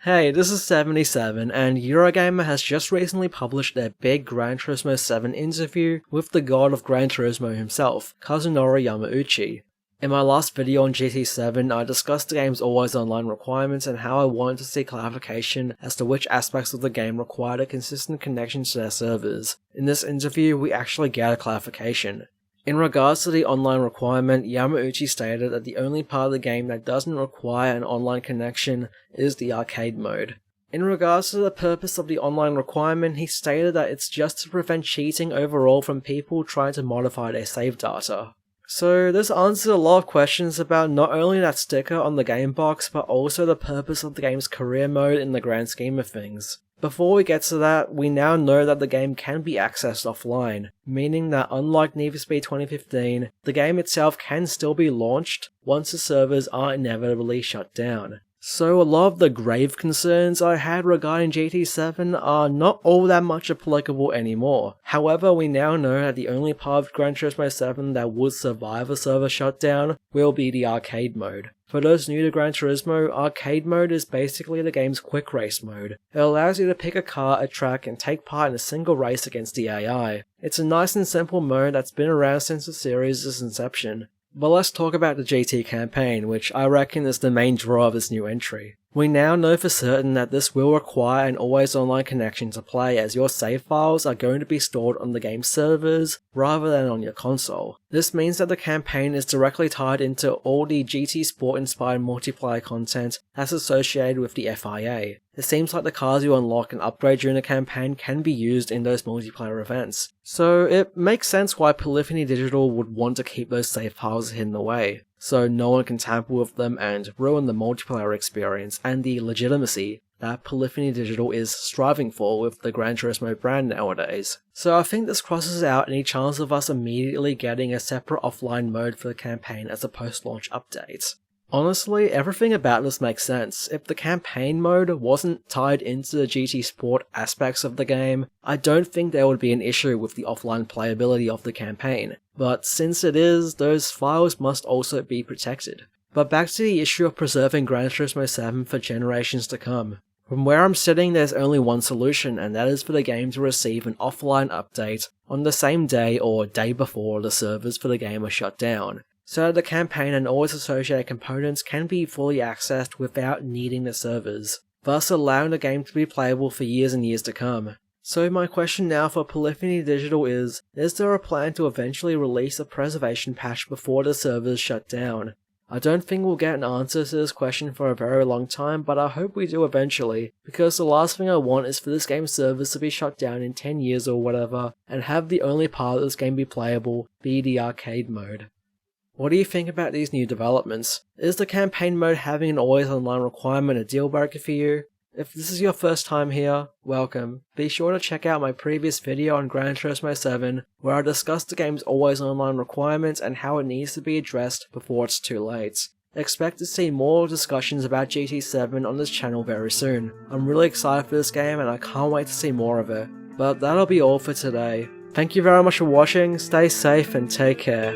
Hey, this is 77, and Eurogamer has just recently published their big Gran Turismo 7 interview with the god of Gran Turismo himself, Kazunori Yamauchi. In my last video on GT7, I discussed the game's always online requirements and how I wanted to see clarification as to which aspects of the game required a consistent connection to their servers. In this interview, we actually get a clarification. In regards to the online requirement, Yamauchi stated that the only part of the game that doesn't require an online connection is the arcade mode. In regards to the purpose of the online requirement, he stated that it's just to prevent cheating overall from people trying to modify their save data. So this answers a lot of questions about not only that sticker on the game box, but also the purpose of the game's career mode in the grand scheme of things. Before we get to that, we now know that the game can be accessed offline, meaning that unlike Need for Speed 2015, the game itself can still be launched once the servers are inevitably shut down. So a lot of the grave concerns I had regarding GT7 are not all that much applicable anymore. However, we now know that the only part of Gran Turismo 7 that would survive a server shutdown will be the arcade mode. For those new to Gran Turismo, arcade mode is basically the game's quick race mode. It allows you to pick a car, a track, and take part in a single race against the AI. It's a nice and simple mode that's been around since the series' inception. But let's talk about the GT campaign, which I reckon is the main draw of this new entry. We now know for certain that this will require an always online connection to play, as your save files are going to be stored on the game's servers rather than on your console. This means that the campaign is directly tied into all the GT Sport inspired multiplayer content that's associated with the FIA. It seems like the cars you unlock and upgrade during the campaign can be used in those multiplayer events. So it makes sense why Polyphony Digital would want to keep those save files hidden away, so no one can tamper with them and ruin the multiplayer experience and the legitimacy that Polyphony Digital is striving for with the Gran Turismo brand nowadays. So I think this crosses out any chance of us immediately getting a separate offline mode for the campaign as a post-launch update. Honestly, everything about this makes sense. If the campaign mode wasn't tied into the GT Sport aspects of the game, I don't think there would be an issue with the offline playability of the campaign. But since it is, those files must also be protected. But back to the issue of preserving Gran Turismo 7 for generations to come. From where I'm sitting, there's only one solution, and that is for the game to receive an offline update on the same day or day before the servers for the game are shut down, so that the campaign and all its associated components can be fully accessed without needing the servers, thus allowing the game to be playable for years and years to come. So my question now for Polyphony Digital is there a plan to eventually release a preservation patch before the servers shut down? I don't think we'll get an answer to this question for a very long time, but I hope we do eventually, because the last thing I want is for this game's servers to be shut down in 10 years or whatever, and have the only part of this game be playable be the arcade mode. What do you think about these new developments? Is the campaign mode having an always online requirement a deal breaker for you? If this is your first time here, welcome. Be sure to check out my previous video on Gran Turismo 7, where I discussed the game's always online requirements and how it needs to be addressed before it's too late. Expect to see more discussions about GT7 on this channel very soon. I'm really excited for this game and I can't wait to see more of it. But that'll be all for today. Thank you very much for watching, stay safe and take care.